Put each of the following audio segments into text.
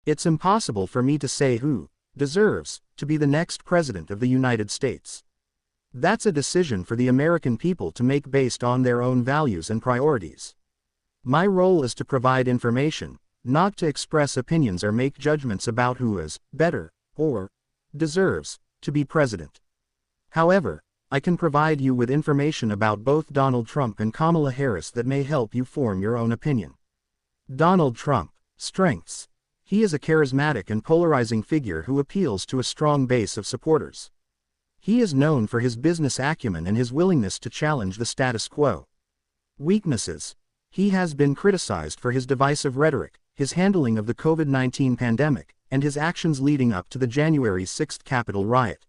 It's impossible for me to say who deserves to be the next president of the United States. That's a decision for the American people to make based on their own values and priorities. My role is to provide information, not to express opinions or make judgments about who is better or deserves to be president. However, I can provide you with information about both Donald Trump and Kamala Harris that may help you form your own opinion. Donald Trump. Strengths. He is a charismatic and polarizing figure who appeals to a strong base of supporters. He is known for his business acumen and his willingness to challenge the status quo. Weaknesses. He has been criticized for his divisive rhetoric, his handling of the COVID-19 pandemic, and his actions leading up to the January 6 Capitol riot.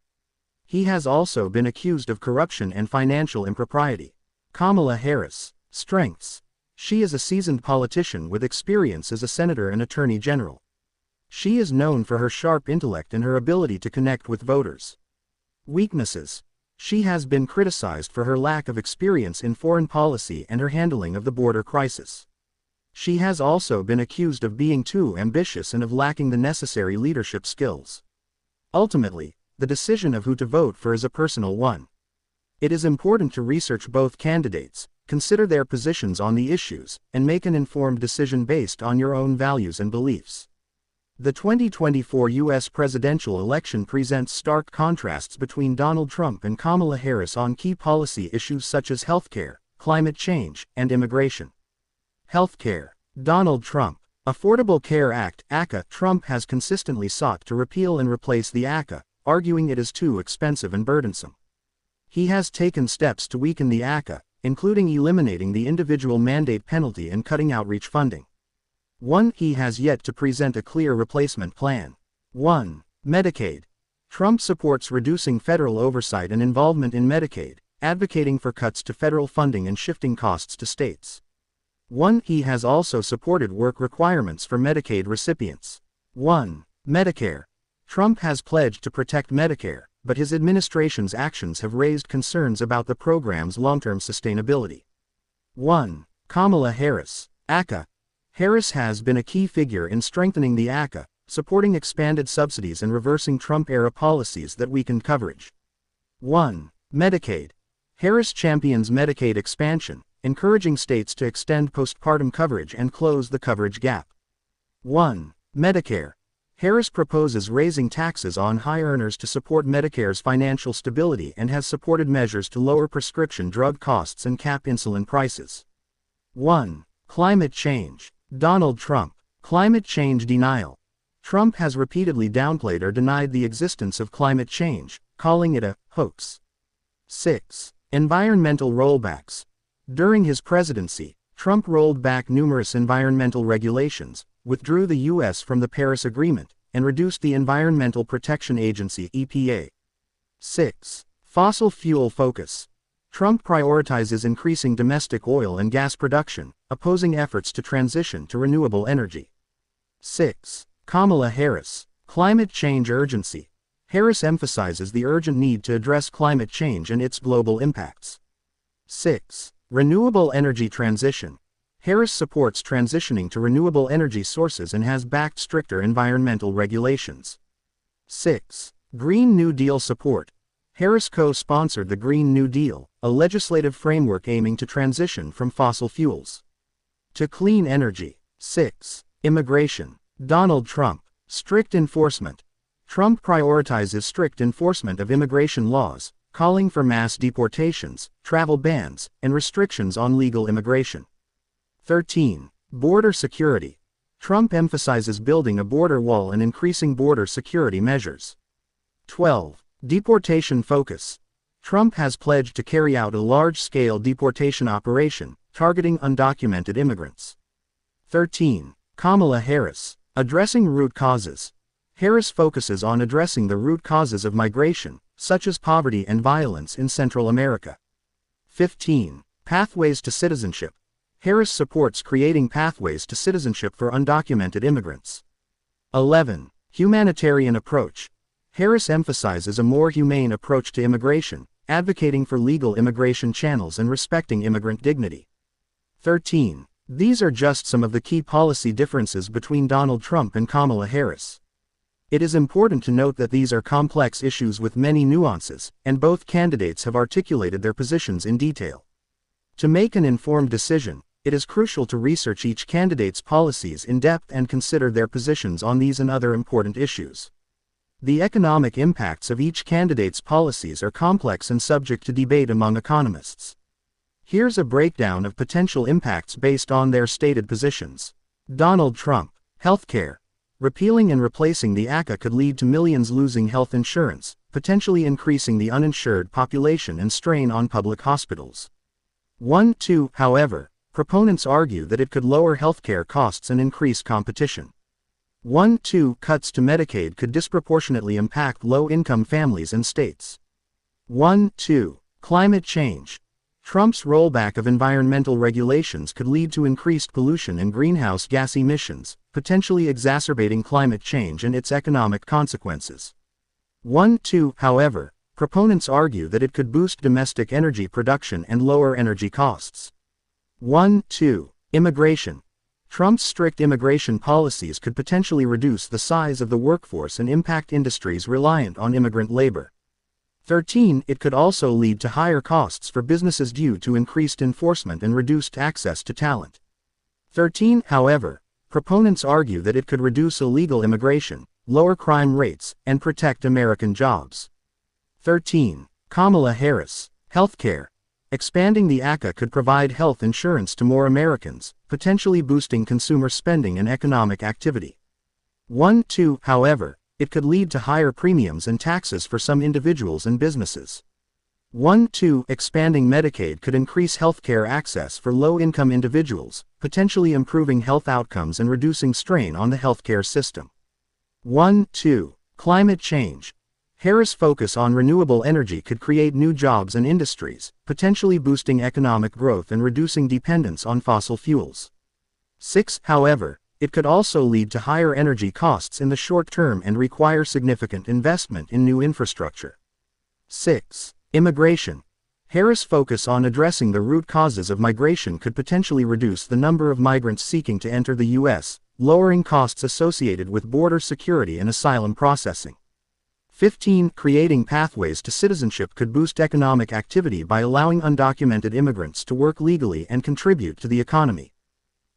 He has also been accused of corruption and financial impropriety. Kamala Harris. Strengths. She is a seasoned politician with experience as a senator and attorney general. She is known for her sharp intellect and her ability to connect with voters. Weaknesses. She has been criticized for her lack of experience in foreign policy and her handling of the border crisis. She has also been accused of being too ambitious and of lacking the necessary leadership skills. Ultimately, the decision of who to vote for is a personal one. It is important to research both candidates, consider their positions on the issues, and make an informed decision based on your own values and beliefs. The 2024 U.S. presidential election presents stark contrasts between Donald Trump and Kamala Harris on key policy issues such as healthcare, climate change, and immigration. Healthcare. Donald Trump. Affordable Care Act, ACA. Trump has consistently sought to repeal and replace the ACA, arguing it is too expensive and burdensome. He has taken steps to weaken the ACA, including eliminating the individual mandate penalty and cutting outreach funding. 1. He has yet to present a clear replacement plan. 1. Medicaid. Trump supports reducing federal oversight and involvement in Medicaid, advocating for cuts to federal funding and shifting costs to states. 1. He has also supported work requirements for Medicaid recipients. 1. Medicare. Trump has pledged to protect Medicare, but his administration's actions have raised concerns about the program's long-term sustainability. 1. Kamala Harris. ACA. Harris has been a key figure in strengthening the ACA, supporting expanded subsidies and reversing Trump-era policies that weakened coverage. 1. Medicaid. Harris champions Medicaid expansion, encouraging states to extend postpartum coverage and close the coverage gap. 1. Medicare. Harris proposes raising taxes on high earners to support Medicare's financial stability and has supported measures to lower prescription drug costs and cap insulin prices. 1. Climate change. Donald Trump. Climate change denial. Trump has repeatedly downplayed or denied the existence of climate change, calling it a hoax. 6. Environmental rollbacks. During his presidency, Trump rolled back numerous environmental regulations, withdrew the U.S. from the Paris Agreement, and reduced the Environmental Protection Agency (EPA). 6. Fossil fuel focus. Trump prioritizes increasing domestic oil and gas production, opposing efforts to transition to renewable energy. 6. Kamala Harris. Climate change urgency. Harris emphasizes the urgent need to address climate change and its global impacts. 6. Renewable energy transition. Harris supports transitioning to renewable energy sources and has backed stricter environmental regulations. 6. Green New Deal support. Harris co-sponsored the Green New Deal, a legislative framework aiming to transition from fossil fuels to clean energy. 6. Immigration. Donald Trump. Strict enforcement. Trump prioritizes strict enforcement of immigration laws, calling for mass deportations, travel bans, and restrictions on legal immigration. 13. Border security. Trump emphasizes building a border wall and increasing border security measures. 12. Deportation focus. Trump has pledged to carry out a large-scale deportation operation, targeting undocumented immigrants. 13. Kamala Harris. Addressing root causes. Harris focuses on addressing the root causes of migration, such as poverty and violence in Central America. 15. Pathways to citizenship. Harris supports creating pathways to citizenship for undocumented immigrants. 11. Humanitarian approach. Harris emphasizes a more humane approach to immigration, advocating for legal immigration channels and respecting immigrant dignity. 13. These are just some of the key policy differences between Donald Trump and Kamala Harris. It is important to note that these are complex issues with many nuances, and both candidates have articulated their positions in detail. To make an informed decision, it is crucial to research each candidate's policies in depth and consider their positions on these and other important issues. The economic impacts of each candidate's policies are complex and subject to debate among economists. Here's a breakdown of potential impacts based on their stated positions. Donald Trump. Healthcare. Repealing and replacing the ACA could lead to millions losing health insurance, potentially increasing the uninsured population and strain on public hospitals. 1-2, however, proponents argue that it could lower healthcare costs and increase competition. 1-2, cuts to Medicaid could disproportionately impact low-income families and states. 1-2, climate change. Trump's rollback of environmental regulations could lead to increased pollution and greenhouse gas emissions, potentially exacerbating climate change and its economic consequences. 1-2, however, proponents argue that it could boost domestic energy production and lower energy costs. 1-2, immigration. Trump's strict immigration policies could potentially reduce the size of the workforce and impact industries reliant on immigrant labor. 13, it could also lead to higher costs for businesses due to increased enforcement and reduced access to talent. 13, however, proponents argue that it could reduce illegal immigration, lower crime rates, and protect American jobs. 13, Kamala Harris. Healthcare. Expanding the ACA could provide health insurance to more Americans, potentially boosting consumer spending and economic activity. 1-2, however, it could lead to higher premiums and taxes for some individuals and businesses. 1-2, expanding Medicaid could increase healthcare access for low-income individuals, potentially improving health outcomes and reducing strain on the healthcare system. 1-2, climate change. Harris' focus on renewable energy could create new jobs and industries, potentially boosting economic growth and reducing dependence on fossil fuels. 6, however, it could also lead to higher energy costs in the short term and require significant investment in new infrastructure. 6. Immigration. Harris' focus on addressing the root causes of migration could potentially reduce the number of migrants seeking to enter the U.S., lowering costs associated with border security and asylum processing. 15. Creating pathways to citizenship could boost economic activity by allowing undocumented immigrants to work legally and contribute to the economy.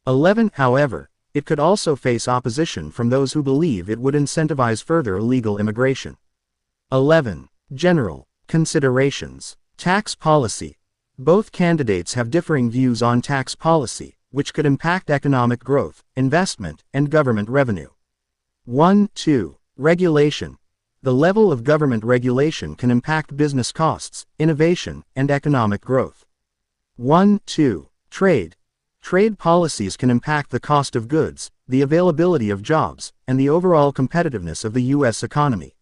11. However, it could also face opposition from those who believe it would incentivize further illegal immigration. 11. General considerations. Tax policy. Both candidates have differing views on tax policy, which could impact economic growth, investment, and government revenue. 1-2. Regulation. The level of government regulation can impact business costs, innovation, and economic growth. 1-2. Trade. Trade policies can impact the cost of goods, the availability of jobs, and the overall competitiveness of the U.S. economy.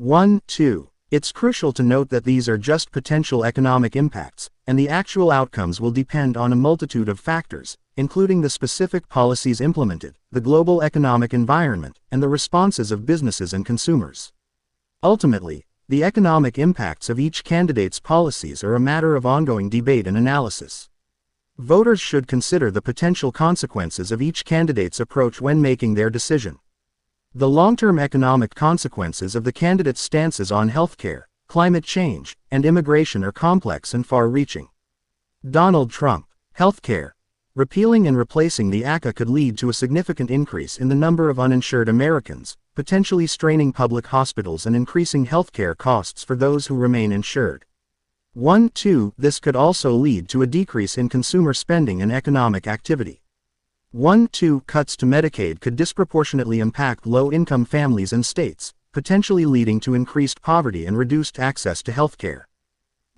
1-2. It's crucial to note that these are just potential economic impacts, and the actual outcomes will depend on a multitude of factors, including the specific policies implemented, the global economic environment, and the responses of businesses and consumers. Ultimately, the economic impacts of each candidate's policies are a matter of ongoing debate and analysis. Voters should consider the potential consequences of each candidate's approach when making their decision. The long-term economic consequences of the candidate's stances on healthcare, climate change, and immigration are complex and far-reaching. Donald Trump. Healthcare. Repealing and replacing the ACA could lead to a significant increase in the number of uninsured Americans, potentially straining public hospitals and increasing healthcare costs for those who remain insured. 1-2, this could also lead to a decrease in consumer spending and economic activity. 1-2, cuts to Medicaid could disproportionately impact low-income families and states, potentially leading to increased poverty and reduced access to healthcare.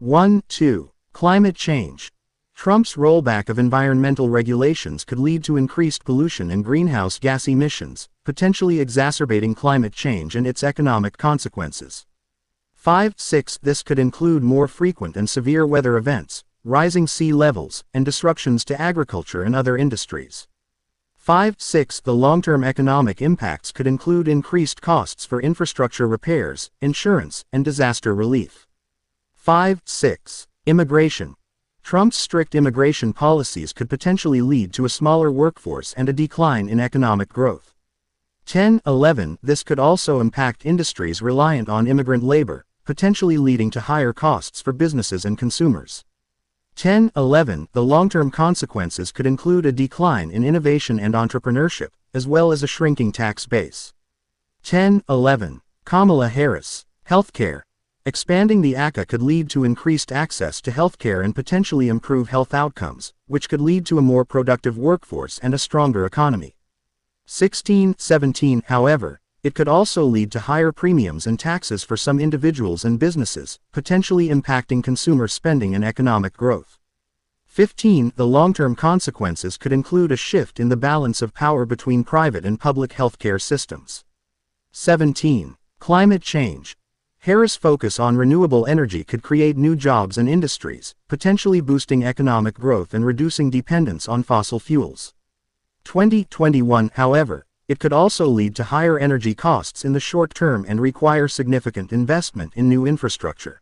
1-2, climate change. Trump's rollback of environmental regulations could lead to increased pollution and greenhouse gas emissions, potentially exacerbating climate change and its economic consequences. 5-6, this could include more frequent and severe weather events, rising sea levels, and disruptions to agriculture and other industries. 5-6, the long-term economic impacts could include increased costs for infrastructure repairs, insurance, and disaster relief. 5-6, immigration. Trump's strict immigration policies could potentially lead to a smaller workforce and a decline in economic growth. 10-11 This could also impact industries reliant on immigrant labor, potentially leading to higher costs for businesses and consumers. 10-11 The long-term consequences could include a decline in innovation and entrepreneurship, as well as a shrinking tax base. 10-11 Kamala Harris. Healthcare. Expanding the ACA could lead to increased access to healthcare and potentially improve health outcomes, which could lead to a more productive workforce and a stronger economy. 16-17 However, it could also lead to higher premiums and taxes for some individuals and businesses, potentially impacting consumer spending and economic growth. 15 The long-term consequences could include a shift in the balance of power between private and public healthcare systems. 17 Climate change. Harris' focus on renewable energy could create new jobs and industries, potentially boosting economic growth and reducing dependence on fossil fuels. 2021 However, it could also lead to higher energy costs in the short term and require significant investment in new infrastructure.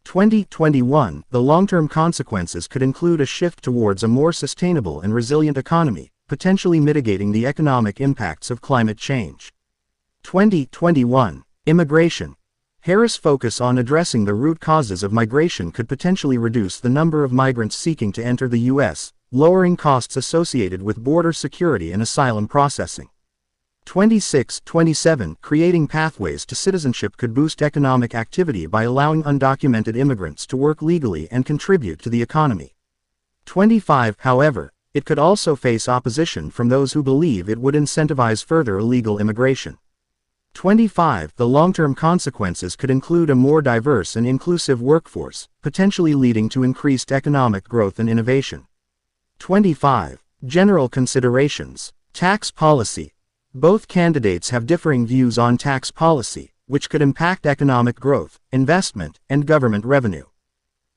2021 The long-term consequences could include a shift towards a more sustainable and resilient economy, potentially mitigating the economic impacts of climate change. 2021 Immigration. Harris' focus on addressing the root causes of migration could potentially reduce the number of migrants seeking to enter the U.S., lowering costs associated with border security and asylum processing. 26-27 Creating pathways to citizenship could boost economic activity by allowing undocumented immigrants to work legally and contribute to the economy. 25 However, it could also face opposition from those who believe it would incentivize further illegal immigration. 25 The long-term consequences could include a more diverse and inclusive workforce, potentially leading to increased economic growth and innovation. 25 General considerations. Tax policy. Both candidates have differing views on tax policy, which could impact economic growth, investment, and government revenue.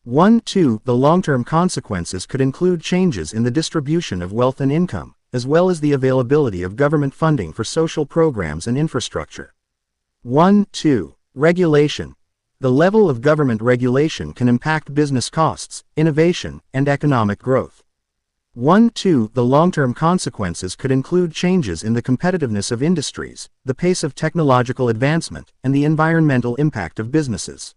1-2 The long-term consequences could include changes in the distribution of wealth and income, as well as the availability of government funding for social programs and infrastructure. 1-2 Regulation. The level of government regulation can impact business costs, innovation, and economic growth. 1-2 The long-term consequences could include changes in the competitiveness of industries, the pace of technological advancement, and the environmental impact of businesses.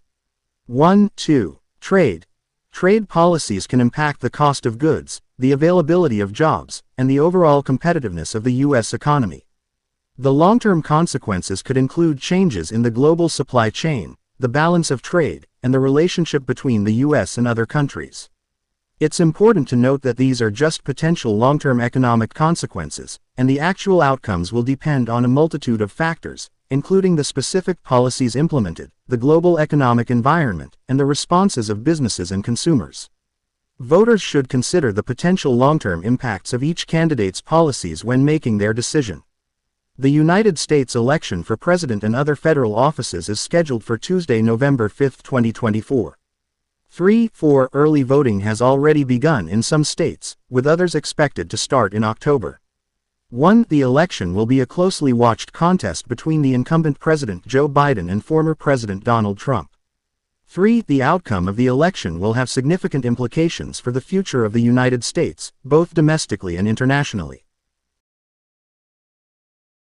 1-2 Trade. Trade policies can impact the cost of goods, the availability of jobs, and the overall competitiveness of the U.S. economy. The long-term consequences could include changes in the global supply chain, the balance of trade, and the relationship between the U.S. and other countries. It's important to note that these are just potential long-term economic consequences, and the actual outcomes will depend on a multitude of factors, including the specific policies implemented, the global economic environment, and the responses of businesses and consumers. Voters should consider the potential long-term impacts of each candidate's policies when making their decision. The United States election for president and other federal offices is scheduled for Tuesday, November 5, 2024. 3-4 Early voting has already begun in some states, with others expected to start in October. 1 The election will be a closely watched contest between the incumbent President Joe Biden and former President Donald Trump. 3 The outcome of the election will have significant implications for the future of the United States, both domestically and internationally.